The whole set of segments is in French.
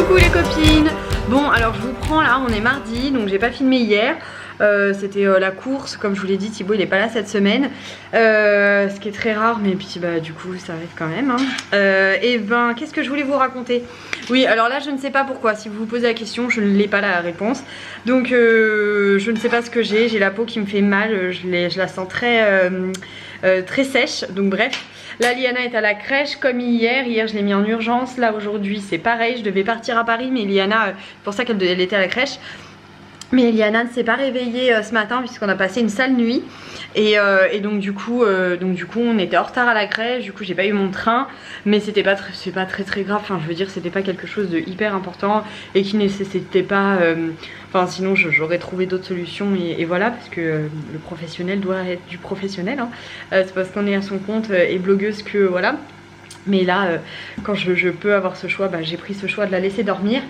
Coucou les copines. Bon alors je vous prends là, on est mardi donc j'ai pas filmé hier. C'était la course, comme je vous l'ai dit, Thibaut il est pas là cette semaine, ce qui est très rare, mais puis bah du coup ça arrive quand même hein. Et ben qu'est-ce que je voulais vous raconter? Oui alors là je ne sais pas pourquoi, si vous vous posez la question je ne l'ai pas la réponse. Donc je ne sais pas ce que j'ai la peau qui me fait mal, je la sens très sèche, donc bref. Là Liana est à la crèche comme hier je l'ai mis en urgence, là aujourd'hui c'est pareil, je devais partir à Paris mais Liana, c'est pour ça qu'elle était à la crèche. Mais Liana ne s'est pas réveillée ce matin puisqu'on a passé une sale nuit et donc du coup on était en retard à la crèche, du coup j'ai pas eu mon train, mais c'est pas très grave, enfin je veux dire c'était pas quelque chose de hyper important et qui nécessitait pas, enfin sinon j'aurais trouvé d'autres solutions et voilà, parce que le professionnel doit être du professionnel hein. C'est parce qu'on est à son compte et blogueuse que voilà, mais là quand je peux avoir ce choix, bah, j'ai pris ce choix de la laisser dormir.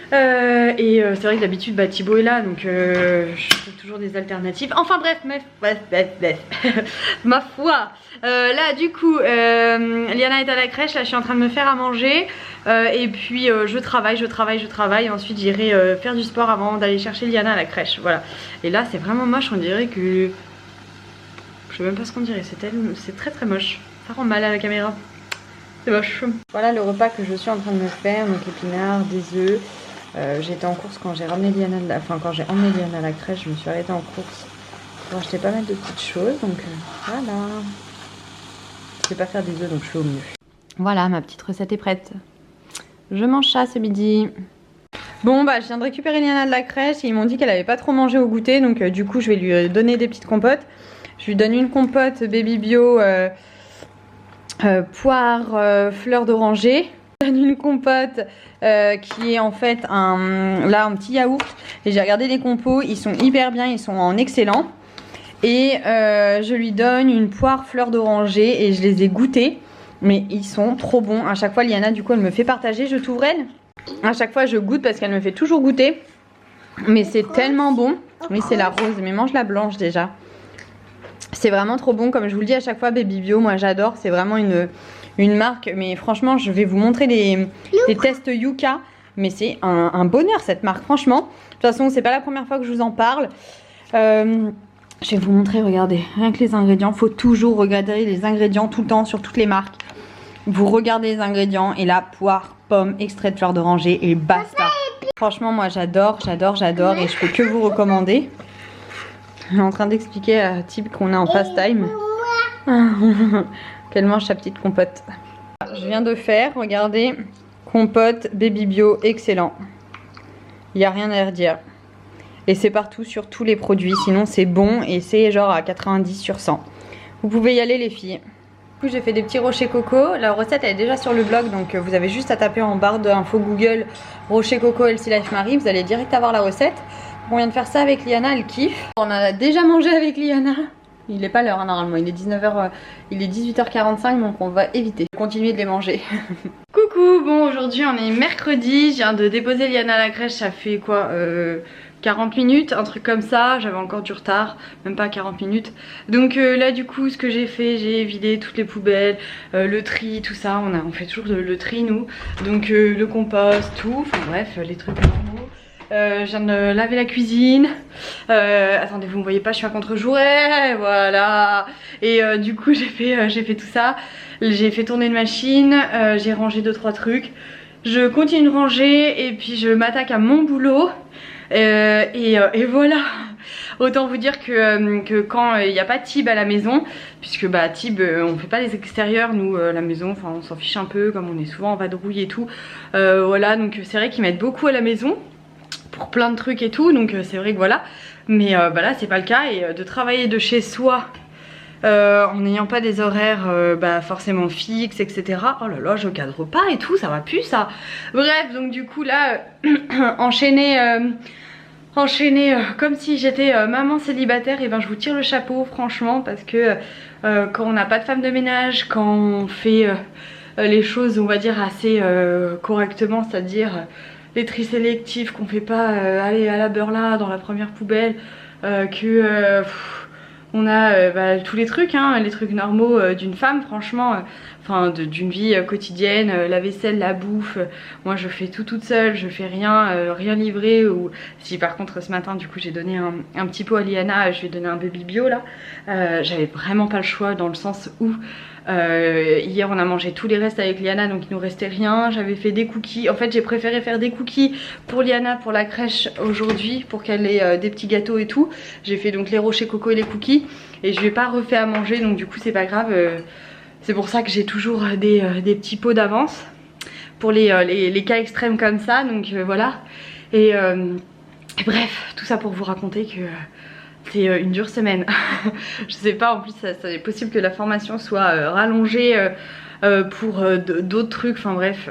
C'est vrai que d'habitude bah, Thibaut est là donc je trouve toujours des alternatives. Enfin bref, ma foi. Là du coup Liana est à la crèche, là je suis en train de me faire à manger et puis je travaille. Ensuite j'irai faire du sport avant d'aller chercher Liana à la crèche. Voilà. Et là c'est vraiment moche, on dirait que... Je sais même pas ce qu'on dirait, c'est très moche. Ça rend mal à la caméra. C'est moche. Voilà le repas que je suis en train de me faire, donc épinards, des œufs. J'étais en course quand j'ai ramené Liana, quand j'ai emmené Liana à la crèche, je me suis arrêtée en course pour acheter pas mal de petites choses, donc voilà. Je vais pas faire des œufs donc je fais au mieux. Voilà, ma petite recette est prête. Je mange ça ce midi. Bon bah je viens de récupérer Liana de la crèche et ils m'ont dit qu'elle avait pas trop mangé au goûter, donc du coup je vais lui donner des petites compotes. Je lui donne une compote baby bio poire fleur d'oranger. Une compote qui est en fait un petit yaourt, et j'ai regardé les compos, ils sont hyper bien, ils sont en excellent, et je lui donne une poire fleur d'oranger et je les ai goûtés mais ils sont trop bons. À chaque fois Liana du coup elle me fait partager, je t'ouvre elle, à chaque fois je goûte parce qu'elle me fait toujours goûter, mais c'est tellement bon. Oui c'est la rose, mais mange la blanche déjà. C'est vraiment trop bon, comme je vous le dis à chaque fois, Baby Bio, moi j'adore, c'est vraiment une marque, mais franchement je vais vous montrer les tests Yuka, mais c'est un bonheur cette marque, franchement. De toute façon c'est pas la première fois que je vous en parle. Je vais vous montrer, regardez, rien que les ingrédients, faut toujours regarder les ingrédients tout le temps sur toutes les marques. Vous regardez les ingrédients et là, poire, pomme, extrait de fleur d'oranger et basta. Franchement moi j'adore et je peux que vous recommander. Je suis en train d'expliquer à Tib qu'on est en fast time. Qu'elle mange sa petite compote. Je viens de faire, regardez, compote baby bio excellent. Il n'y a rien à redire. Et c'est partout sur tous les produits, sinon c'est bon et c'est genre à 90 sur 100. Vous pouvez y aller les filles. Du coup j'ai fait des petits rochers coco. La recette elle est déjà sur le blog, donc vous avez juste à taper en barre d'infos Google rocher coco Healthy Life Marie, vous allez direct avoir la recette. On vient de faire ça avec Liana, elle kiffe. On a déjà mangé avec Liana. Il n'est pas l'heure hein, normalement, il est 19h, il est 18h45 donc on va éviter. Continuer de les manger. Coucou, bon aujourd'hui on est mercredi, je viens de déposer Liana à la crèche, ça fait quoi 40 minutes, un truc comme ça, j'avais encore du retard, même pas 40 minutes. Donc là du coup ce que j'ai fait, j'ai vidé toutes les poubelles, le tri, tout ça, on fait toujours le tri nous. Donc le compost, tout, enfin bref, les trucs normaux. Je viens de laver la cuisine. Attendez, vous me voyez pas, je suis à contre-jour. Voilà. Et du coup j'ai fait tout ça. J'ai fait tourner une machine, j'ai rangé 2-3 trucs. Je continue de ranger et puis je m'attaque à mon boulot. Et voilà. Autant vous dire que quand il n'y a pas Tib à la maison, puisque bah Tib on fait pas les extérieurs nous la maison, enfin on s'en fiche un peu comme on est souvent en vadrouille et tout. Voilà, donc c'est vrai qu'ils m'aident beaucoup à la maison pour plein de trucs et tout, donc c'est vrai que voilà, mais bah là c'est pas le cas, et de travailler de chez soi en n'ayant pas des horaires bah, forcément fixes etc. Oh là là, je cadre pas et tout, ça va plus ça. Bref, donc du coup là enchaîner comme si j'étais maman célibataire, et ben je vous tire le chapeau franchement, parce que quand on n'a pas de femme de ménage, quand on fait les choses on va dire assez correctement, c'est-à-dire les tri sélectifs, qu'on fait pas aller à la beurre là dans la première poubelle, On a tous les trucs, hein, les trucs normaux d'une femme, franchement, enfin d'une vie quotidienne, la vaisselle, la bouffe. Moi je fais tout toute seule, je fais rien livré. Ou si par contre ce matin du coup j'ai donné un petit pot à Liana, je lui ai donné un baby bio là. J'avais vraiment pas le choix dans le sens où hier on a mangé tous les restes avec Liana, donc il nous restait rien. J'avais fait des cookies, en fait j'ai préféré faire des cookies pour Liana pour la crèche aujourd'hui, pour qu'elle ait des petits gâteaux et tout. J'ai fait donc les rochers coco et les cookies, et je lui ai pas refait à manger, donc du coup c'est pas grave. C'est pour ça que j'ai toujours des petits pots d'avance pour les cas extrêmes comme ça, donc voilà. Et bref, tout ça pour vous raconter que c'est une dure semaine. Je sais pas, en plus ça est possible que la formation soit rallongée pour d'autres trucs, enfin bref.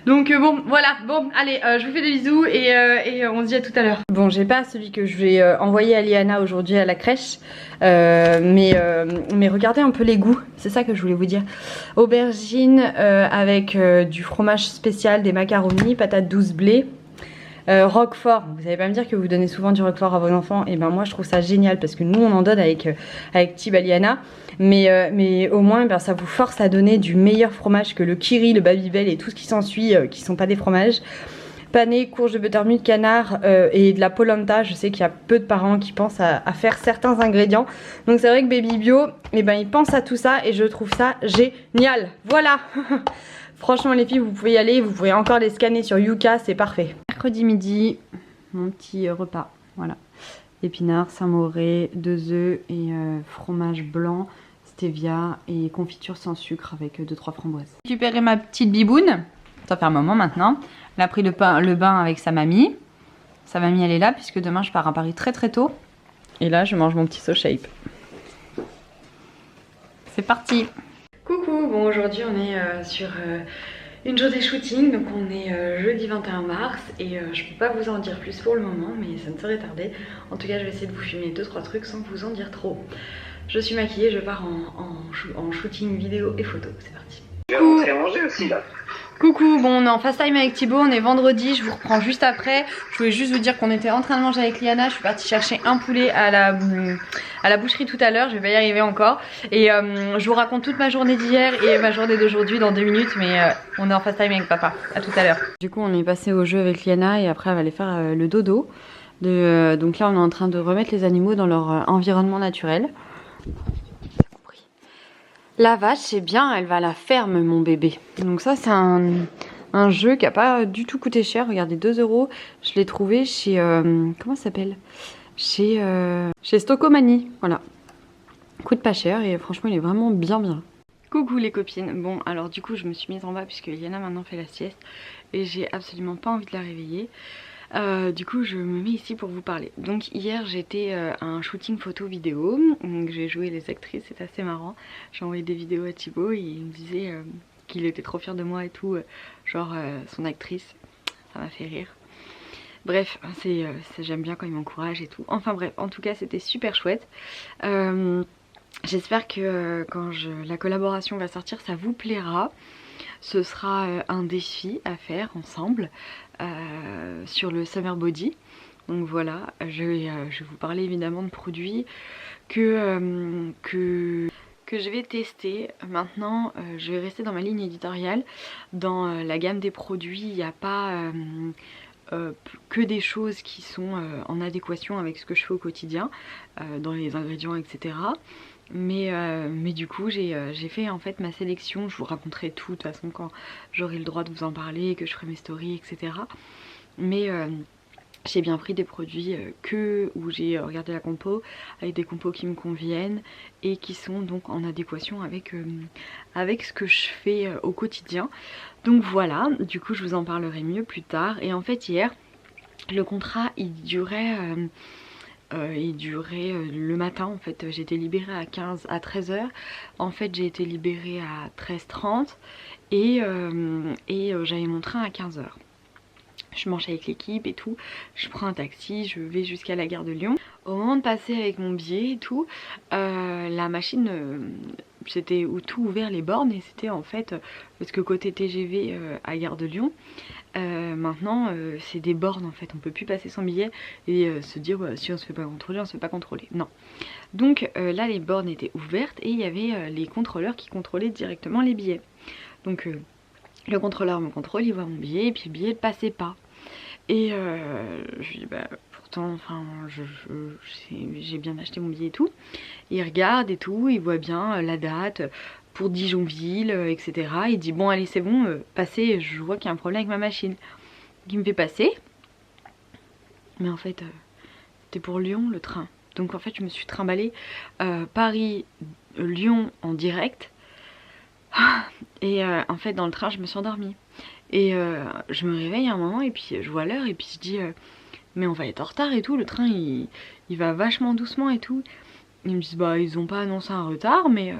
Donc bon, voilà, bon, allez, je vous fais des bisous et on se dit à tout à l'heure. Bon, j'ai pas celui que je vais envoyer à Liana aujourd'hui à la crèche, mais regardez un peu les goûts, c'est ça que je voulais vous dire. Aubergine avec du fromage spécial, des macaronis, patates douces blé. Roquefort, vous allez pas me dire que vous donnez souvent du roquefort à vos enfants, et ben moi je trouve ça génial parce que nous on en donne avec Tibaliana, mais au moins ben, ça vous force à donner du meilleur fromage que le Kiri, le Babybel et tout ce qui s'ensuit qui sont pas des fromages. Pané, courge de buttermilk, canard et de la polenta. Je sais qu'il y a peu de parents qui pensent à faire certains ingrédients, donc c'est vrai que Baby Bio, et ben il pense à tout ça et je trouve ça génial. Voilà. Franchement les filles, vous pouvez y aller, vous pouvez encore les scanner sur Yuka, c'est parfait. Mercredi midi, mon petit repas, voilà. Épinards, samouré, 2 œufs et fromage blanc, stevia et confiture sans sucre avec 2-3 framboises. J'ai récupéré ma petite biboune, ça fait un moment maintenant. Elle a pris le bain avec sa mamie. Sa mamie elle est là puisque demain je pars à Paris très tôt. Et là je mange mon petit So Shape. C'est parti. Coucou, bon aujourd'hui on est sur une journée shooting, donc on est jeudi 21 mars et je peux pas vous en dire plus pour le moment, mais ça ne saurait tarder. En tout cas je vais essayer de vous filmer 2-3 trucs sans vous en dire trop. Je suis maquillée, je pars en shooting vidéo et photo, c'est parti. Je vais rentrer à manger aussi là. Coucou, bon on est en fast time avec Thibaut, on est vendredi, je vous reprends juste après. Je voulais juste vous dire qu'on était en train de manger avec Liana, je suis partie chercher un poulet à la boucherie tout à l'heure, je vais pas y arriver encore. Et je vous raconte toute ma journée d'hier et ma journée d'aujourd'hui dans 2 minutes, mais on est en fast time avec papa, à tout à l'heure. Du coup on est passé au jeu avec Liana et après elle va aller faire le dodo. Donc là on est en train de remettre les animaux dans leur environnement naturel. La vache, c'est bien, elle va à la ferme, mon bébé. Donc ça, c'est un jeu qui a pas du tout coûté cher. Regardez, 2 €. Je l'ai trouvé chez... comment ça s'appelle? Chez Stocomanie, voilà. Coûte pas cher et franchement, il est vraiment bien. Coucou les copines. Bon, alors du coup, je me suis mise en bas puisque Liana maintenant fait la sieste. Et j'ai absolument pas envie de la réveiller. Du coup je me mets ici pour vous parler. Donc hier j'étais à un shooting photo vidéo, donc j'ai joué les actrices, c'est assez marrant. J'ai envoyé des vidéos à Thibaut et il me disait qu'il était trop fier de moi et tout, genre son actrice, ça m'a fait rire. Bref, j'aime bien quand il m'encourage et tout. Enfin bref, en tout cas c'était super chouette. J'espère que quand la collaboration va sortir ça vous plaira. Ce sera un défi à faire ensemble sur le Summer Body. Donc voilà, je vais vous parler évidemment de produits que je vais tester. Maintenant je vais rester dans ma ligne éditoriale. Dans la gamme des produits, il n'y a pas que des choses qui sont en adéquation avec ce que je fais au quotidien, dans les ingrédients etc. Mais du coup j'ai fait en fait ma sélection. Je vous raconterai tout de toute façon quand j'aurai le droit de vous en parler, que je ferai mes stories etc. Mais j'ai bien pris des produits où j'ai regardé la compo, avec des compos qui me conviennent et qui sont donc en adéquation avec ce que je fais au quotidien. Donc voilà, du coup je vous en parlerai mieux plus tard. Et en fait hier le contrat il durait le matin. En fait j'ai été libérée à 13h. En fait j'ai été libérée à 13h30 et j'avais mon train à 15h. Je mange avec l'équipe et tout, je prends un taxi, je vais jusqu'à la gare de Lyon. Au moment de passer avec mon billet et tout, la machine c'était tout ouvert les bornes et c'était en fait parce que côté TGV à Gare de Lyon maintenant c'est des bornes en fait, on peut plus passer sans billet et se dire bah, si on se fait pas contrôler, on se fait pas contrôler, non. Donc là les bornes étaient ouvertes et il y avait les contrôleurs qui contrôlaient directement les billets. Donc le contrôleur me contrôle, il voit mon billet et puis le billet ne passait pas. Et je lui dis bah pourtant enfin j'ai bien acheté mon billet et tout. Il regarde et tout, il voit bien la date pour Dijonville, etc. Il dit bon allez c'est bon, passez, je vois qu'il y a un problème avec ma machine. Il me fait passer. Mais en fait c'était pour Lyon le train. Donc en fait je me suis trimballée Paris-Lyon en direct. Et en fait dans le train je me suis endormie. Et je me réveille à un moment et puis je vois l'heure et puis je dis mais on va être en retard et tout, le train il va vachement doucement et tout. Ils me disent bah ils ont pas annoncé un retard mais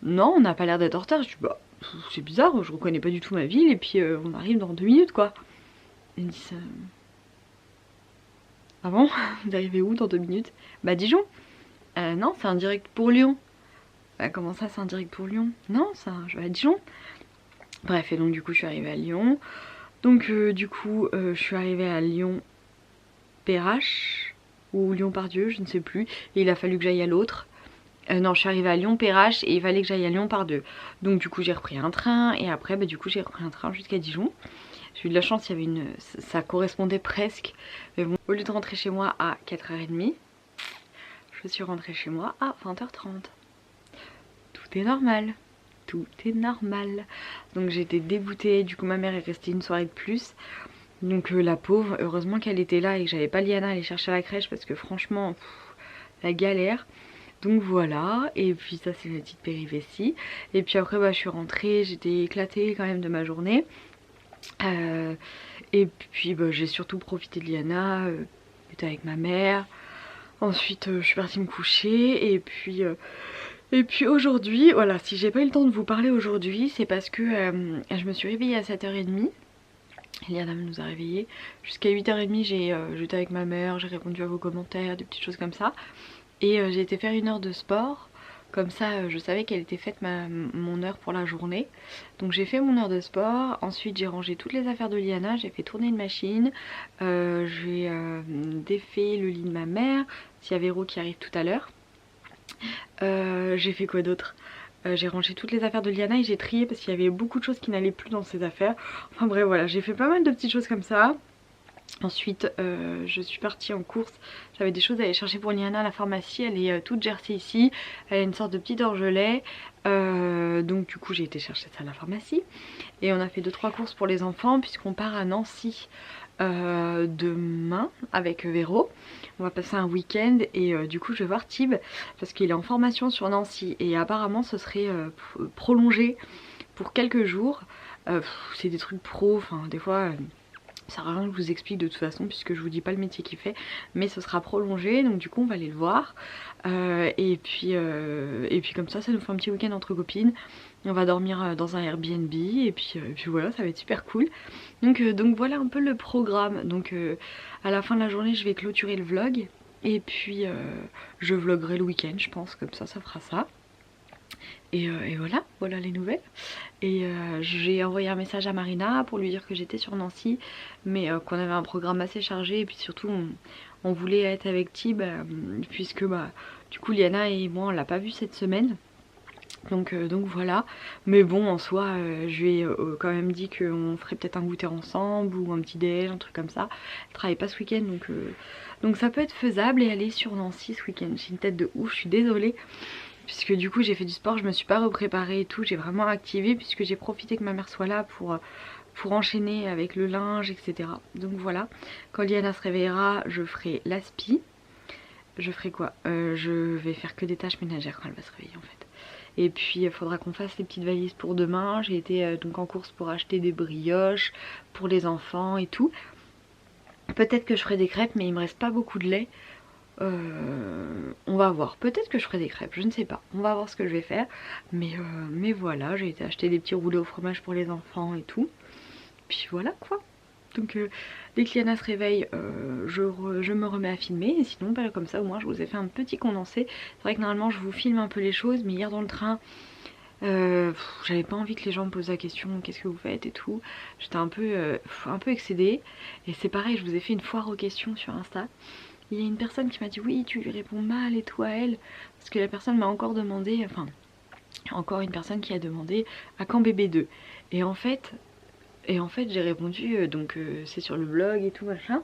non on n'a pas l'air d'être en retard. Je dis bah c'est bizarre, je reconnais pas du tout ma ville et puis on arrive dans 2 minutes quoi. Ils me disent ah bon vous arrivez où dans 2 minutes? Bah Dijon. Non c'est un direct pour Lyon. Bah comment ça c'est un direct pour Lyon? Non je vais à Dijon. Bref et donc du coup je suis arrivée à Lyon. Donc du coup je suis arrivée à Lyon Perrache ou Lyon-Pardieu, je ne sais plus. Et il a fallu que j'aille à l'autre. Non, je suis arrivée à Lyon-Perrache et il fallait que j'aille à Lyon-Pardieu. Donc du coup j'ai repris un train et après bah, du coup j'ai repris un train jusqu'à Dijon. J'ai eu de la chance, il y avait ça correspondait presque. Mais bon, au lieu de rentrer chez moi à 4h30, je suis rentrée chez moi à 20h30. Tout est normal. Tout est normal. Donc j'étais dégoûtée, du coup ma mère est restée une soirée de plus. Donc la pauvre, heureusement qu'elle était là et que j'avais pas Liana à aller chercher à la crèche parce que franchement, la galère. Donc voilà, et puis ça c'est une petite péripétie. Et puis après bah, je suis rentrée, j'étais éclatée quand même de ma journée. Et puis bah, j'ai surtout profité de Liana, j'étais avec ma mère. Ensuite je suis partie me coucher et puis aujourd'hui, voilà, si j'ai pas eu le temps de vous parler aujourd'hui, c'est parce que je me suis réveillée à 7h30. Liana nous a réveillés. Jusqu'à 8h30 j'étais avec ma mère, j'ai répondu à vos commentaires, des petites choses comme ça. Et j'ai été faire 1 heure de sport. Comme ça je savais qu'elle était faite mon heure pour la journée. Donc j'ai fait mon heure de sport. Ensuite j'ai rangé toutes les affaires de Liana, j'ai fait tourner une machine. J'ai défait le lit de ma mère. S'il y a Véro qui arrive tout à l'heure. J'ai fait quoi d'autre? J'ai rangé toutes les affaires de Liana et j'ai trié parce qu'il y avait beaucoup de choses qui n'allaient plus dans ses affaires. Enfin bref voilà, j'ai fait pas mal de petites choses comme ça. Ensuite je suis partie en course, j'avais des choses à aller chercher pour Liana à la pharmacie, elle est toute jersey ici, elle a une sorte de petit orgelet, donc du coup j'ai été chercher ça à la pharmacie. Et on a fait 2-3 courses pour les enfants puisqu'on part à Nancy demain avec Véro. On va passer un week-end et du coup je vais voir Tib parce qu'il est en formation sur Nancy et apparemment ce serait prolongé pour quelques jours. C'est des trucs pro, enfin des fois ça sert à rien que je vous explique de toute façon puisque je vous dis pas le métier qu'il fait, mais ce sera prolongé donc du coup on va aller le voir. Et puis comme ça nous fait un petit week-end entre copines. On va dormir dans un Airbnb et puis voilà, ça va être super cool. Donc voilà un peu le programme. Donc à la fin de la journée je vais clôturer le vlog et puis je vloguerai le week-end je pense, comme ça fera ça. Et voilà les nouvelles. Et j'ai envoyé un message à Marina pour lui dire que j'étais sur Nancy, mais qu'on avait un programme assez chargé. Et puis surtout on voulait être avec Tib, puisque bah, du coup Liana et moi on l'a pas vu cette semaine. Donc voilà, mais bon en soi je lui ai quand même dit qu'on ferait peut-être un goûter ensemble ou un petit déj, un truc comme ça. Elle travaille pas ce week-end donc ça peut être faisable et aller sur Nancy ce week-end. J'ai une tête de ouf, je suis désolée. Puisque du coup j'ai fait du sport, je me suis pas repréparée et tout, j'ai vraiment activé puisque j'ai profité que ma mère soit là pour enchaîner avec le linge, etc. Donc voilà, quand Liana se réveillera, je ferai l'aspi. Je ferai quoi je vais faire que des tâches ménagères quand elle va se réveiller en fait. Et puis il faudra qu'on fasse les petites valises pour demain. J'ai été donc en course pour acheter des brioches pour les enfants et tout. Peut-être que je ferai des crêpes mais il me reste pas beaucoup de lait. On va voir, peut-être que je ferai des crêpes, je ne sais pas, on va voir ce que je vais faire, mais voilà, j'ai été acheter des petits roulés au fromage pour les enfants et tout, puis voilà quoi. Donc dès que Liana se réveille, je me remets à filmer. Et sinon, bah, comme ça, au moins, je vous ai fait un petit condensé. C'est vrai que normalement, je vous filme un peu les choses, mais hier dans le train, j'avais pas envie que les gens me posent la question qu'est-ce que vous faites et tout. J'étais un peu excédée. Et c'est pareil, je vous ai fait une foire aux questions sur Insta. Il y a une personne qui m'a dit oui, tu lui réponds mal et tout à elle. Parce que la personne m'a encore demandé, enfin, encore une personne qui a demandé à quand bébé 2. Et en fait j'ai répondu, c'est sur le blog et tout machin.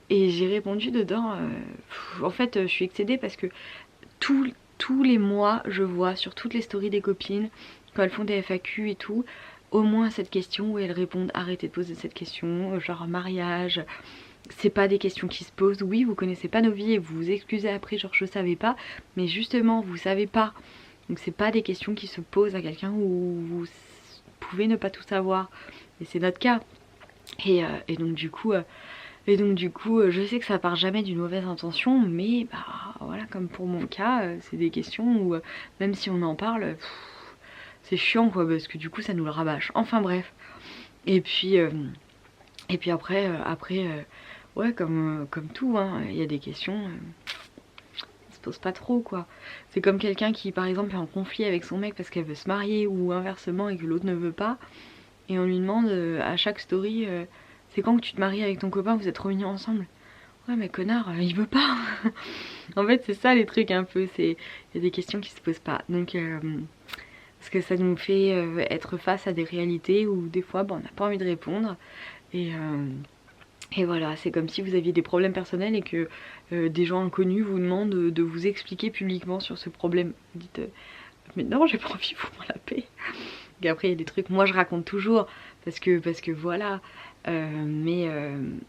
Et j'ai répondu dedans, en fait je suis excédée parce que tous les mois je vois sur toutes les stories des copines, quand elles font des FAQ et tout, au moins cette question où elles répondent arrêtez de poser cette question, genre mariage. C'est pas des questions qui se posent, oui vous connaissez pas nos vies et vous vous excusez après genre je savais pas, mais justement vous savez pas, donc c'est pas des questions qui se posent à quelqu'un où vous pouvez ne pas tout savoir, et c'est notre cas. Et donc du coup je sais que ça part jamais d'une mauvaise intention, mais bah voilà, comme pour mon cas, c'est des questions où même si on en parle, c'est chiant quoi, parce que du coup ça nous le rabâche. Enfin bref. Et puis après, ouais, comme tout, hein, il y a des questions, on se pose pas trop quoi. C'est comme quelqu'un qui par exemple est en conflit avec son mec parce qu'elle veut se marier ou inversement et que l'autre ne veut pas, et on lui demande à chaque story c'est quand que tu te maries avec ton copain, vous êtes revenus ensemble. Ouais mais connard, il veut pas. En fait c'est ça les trucs un peu, il y a des questions qui se posent pas. Donc parce que ça nous fait être face à des réalités où des fois on n'a pas envie de répondre. Et voilà, c'est comme si vous aviez des problèmes personnels et que des gens inconnus vous demandent de vous expliquer publiquement sur ce problème. Vous dites mais non j'ai pas envie, vous m'en la paix. Et après il y a des trucs, moi je raconte toujours parce que voilà, mais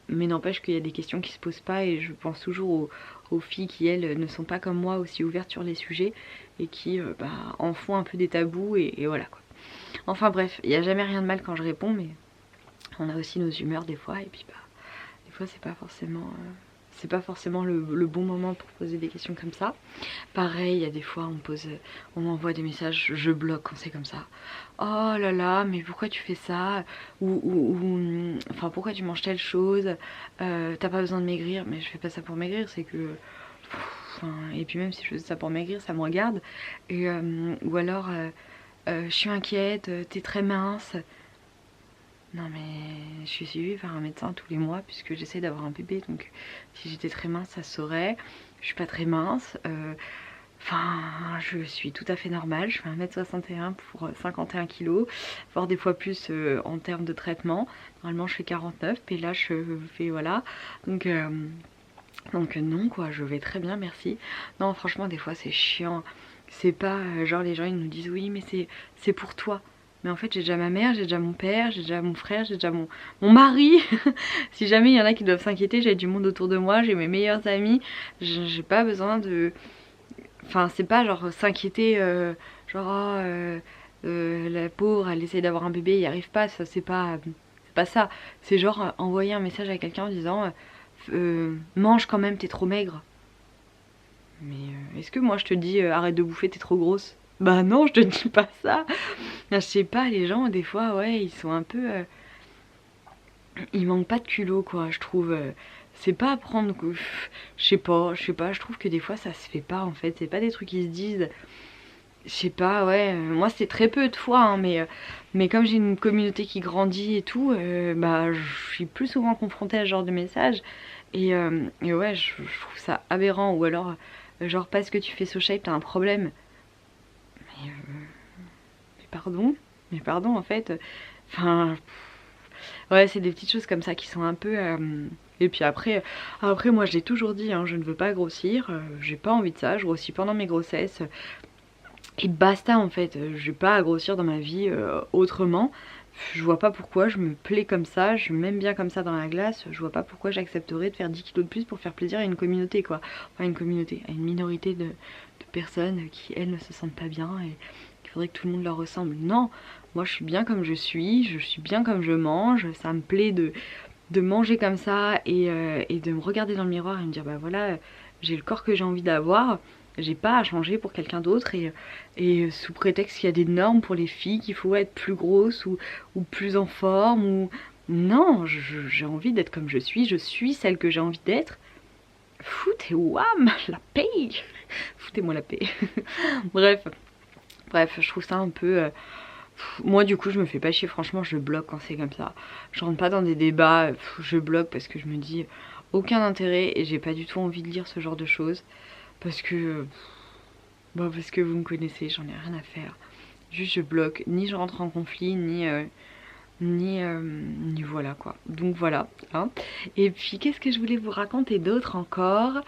n'empêche qu'il y a des questions qui se posent pas, et je pense toujours aux filles qui elles ne sont pas comme moi aussi ouvertes sur les sujets et qui en font un peu des tabous, et voilà quoi. Enfin bref, il n'y a jamais rien de mal quand je réponds, mais on a aussi nos humeurs des fois, et puis des fois c'est pas forcément le bon moment pour poser des questions comme ça. Pareil, il y a des fois on m'envoie des messages, je bloque quand c'est comme ça. Oh là là, mais pourquoi tu fais ça, ou enfin pourquoi tu manges telle chose, t'as pas besoin de maigrir. Mais je fais pas ça pour maigrir, c'est que et puis même si je fais ça pour maigrir, ça me regarde. Et ou alors je suis inquiète, t'es très mince. Non mais je suis suivie par un médecin tous les mois puisque j'essaie d'avoir un bébé, donc si j'étais très mince ça se saurait. Je suis pas très mince, enfin je suis tout à fait normale, je fais 1m61 pour 51 kg, voire des fois plus en termes de traitement. Normalement je fais 49, et là je fais voilà, donc non quoi, je vais très bien merci. Non franchement des fois c'est chiant, c'est pas genre les gens ils nous disent oui mais c'est pour toi. Mais en fait j'ai déjà ma mère, j'ai déjà mon père, j'ai déjà mon frère, j'ai déjà mon mari. Si jamais il y en a qui doivent s'inquiéter, j'ai du monde autour de moi, j'ai mes meilleurs amis. J'ai pas besoin de... Enfin c'est pas genre s'inquiéter genre la pauvre elle essaie d'avoir un bébé, il n'y arrive pas, ça c'est pas ça. C'est genre envoyer un message à quelqu'un en disant mange quand même, t'es trop maigre. Mais est-ce que moi je te dis arrête de bouffer, t'es trop grosse? Bah non, je te dis pas ça. Je sais pas, les gens des fois ouais ils sont un peu ils manquent pas de culot quoi, je trouve. C'est pas à prendre, je sais pas, je trouve que des fois ça se fait pas en fait, c'est pas des trucs qui se disent. Je sais pas, ouais, moi c'est très peu de fois, hein, mais comme j'ai une communauté qui grandit et tout, bah je suis plus souvent confrontée à ce genre de messages, et ouais, je trouve ça aberrant. Ou alors, genre parce que tu fais so shape, t'as un problème. Mais pardon en fait, enfin, ouais, c'est des petites choses comme ça qui sont un peu... Et puis après moi je l'ai toujours dit, hein, je ne veux pas grossir, j'ai pas envie de ça, je grossis pendant mes grossesses. Et basta en fait, je vais pas à grossir dans ma vie autrement. Je vois pas pourquoi, je me plais comme ça, je m'aime bien comme ça dans la glace. Je vois pas pourquoi j'accepterais de faire 10 kilos de plus pour faire plaisir à une communauté quoi. Enfin une communauté, à une minorité de personnes qui elles ne se sentent pas bien et qu'il faudrait que tout le monde leur ressemble. Non, moi je suis bien comme je suis bien comme je mange. Ça me plaît de manger comme ça et de me regarder dans le miroir et me dire bah voilà, j'ai le corps que j'ai envie d'avoir. J'ai pas à changer pour quelqu'un d'autre, et sous prétexte qu'il y a des normes pour les filles, qu'il faut être plus grosse ou plus en forme, ou Non, j'ai envie d'être comme je suis celle que j'ai envie d'être. Foutez-wam la paix. Foutez-moi la paix. Bref, je trouve ça un peu... Moi du coup je me fais pas chier, franchement je bloque quand c'est comme ça. Je rentre pas dans des débats, je bloque parce que je me dis aucun intérêt et j'ai pas du tout envie de lire ce genre de choses. Parce que... parce que vous me connaissez, j'en ai rien à faire. Juste je bloque, ni je rentre en conflit, ni voilà quoi. Donc voilà. Hein. Et puis qu'est-ce que je voulais vous raconter d'autre encore?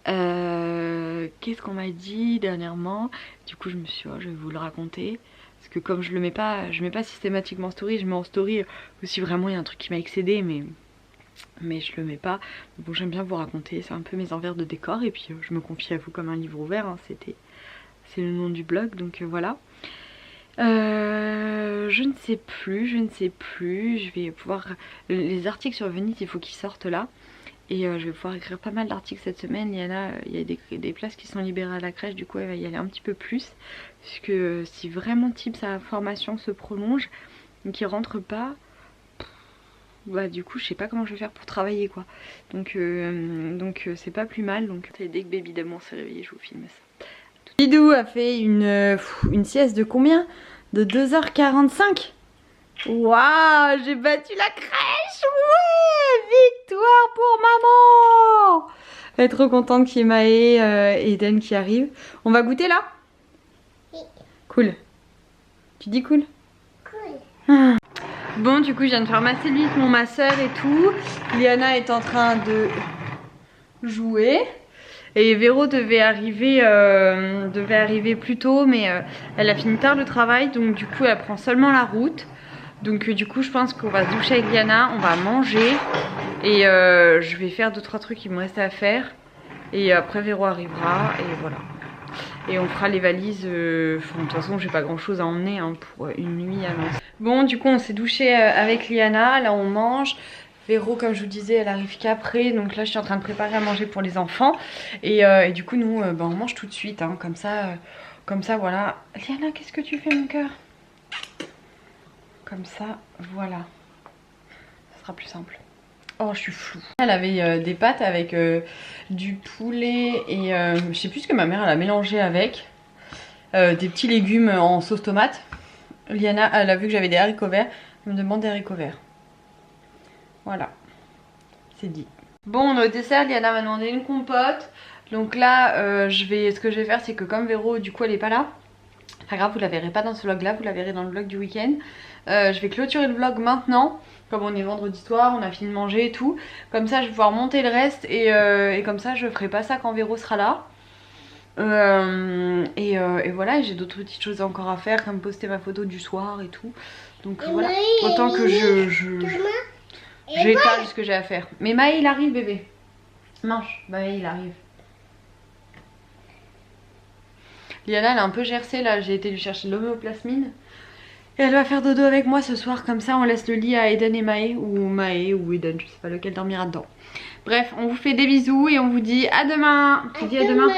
Qu'est-ce qu'on m'a dit dernièrement? Du coup je me suis dit, oh, je vais vous le raconter. Parce que comme je mets pas systématiquement en story, je mets en story aussi vraiment il y a un truc qui m'a excédé, mais je le mets pas. Bon, j'aime bien vous raconter, c'est un peu mes envers de décor et puis je me confie à vous comme un livre ouvert, hein. C'est le nom du blog, donc voilà. Je ne sais plus, je vais pouvoir... Les articles sur Venise, il faut qu'ils sortent là. Et je vais pouvoir écrire pas mal d'articles cette semaine. Il y a des places qui sont libérées à la crèche, du coup elle va y aller un petit peu plus. Puisque si vraiment type sa formation se prolonge, et qu'il rentre pas, bah du coup je sais pas comment je vais faire pour travailler quoi. Donc c'est pas plus mal. Donc dès que Baby Damon s'est réveillé, je vous filme ça. Bidou a fait une sieste de combien? De 2h45. Waouh, j'ai battu la crèche. Ouais, victoire pour maman. Elle est trop contente qu'il y ait Maë et Eden qui arrivent. On va goûter là? Oui. Cool. Tu dis cool? Cool. Ah. Bon, du coup je viens de faire masser lui, mon masseur et tout. Liana est en train de jouer. Et Véro devait arriver plus tôt, mais elle a fini tard le travail, donc du coup elle prend seulement la route. Donc du coup je pense qu'on va se doucher avec Liana, on va manger et je vais faire 2-3 trucs qui me restent à faire. Et après Véro arrivera et voilà. Et on fera les valises, de toute façon j'ai pas grand chose à emmener hein, pour une nuit à Lens. Bon du coup on s'est douché avec Liana, là on mange. Véro, comme je vous disais, elle arrive qu'après, donc là je suis en train de préparer à manger pour les enfants. Et du coup nous, on mange tout de suite, hein, comme ça voilà. Liana, qu'est-ce que tu fais mon cœur? Comme ça, voilà. Ça sera plus simple. Oh, je suis floue. Elle avait des pâtes avec du poulet et je sais plus ce que ma mère elle a mélangé avec. Des petits légumes en sauce tomate. Liana, elle a vu que j'avais des haricots verts, elle me demande des haricots verts. Voilà, c'est dit. Bon, au dessert, Liana m'a demandé une compote. Donc là, ce que je vais faire, c'est que comme Véro, du coup, elle est pas là. Pas grave, vous la verrez pas dans ce vlog là, vous la verrez dans le vlog du week-end. Je vais clôturer le vlog maintenant. Comme on est vendredi soir, on a fini de manger et tout. Comme ça, je vais pouvoir monter le reste et comme ça, je ferai pas ça quand Véro sera là. Et voilà, j'ai d'autres petites choses encore à faire, comme poster ma photo du soir et tout. Donc voilà, autant que j'étale ce que j'ai à faire. Mais Maë il arrive bébé. Mange, Maë il arrive. Liana elle est un peu gercée là, j'ai été lui chercher de l'homéoplasmine. Et elle va faire dodo avec moi ce soir, comme ça on laisse le lit à Eden et Maë ou Eden, je sais pas lequel dormira dedans. Bref, on vous fait des bisous et on vous dit à demain. Tu dis à demain.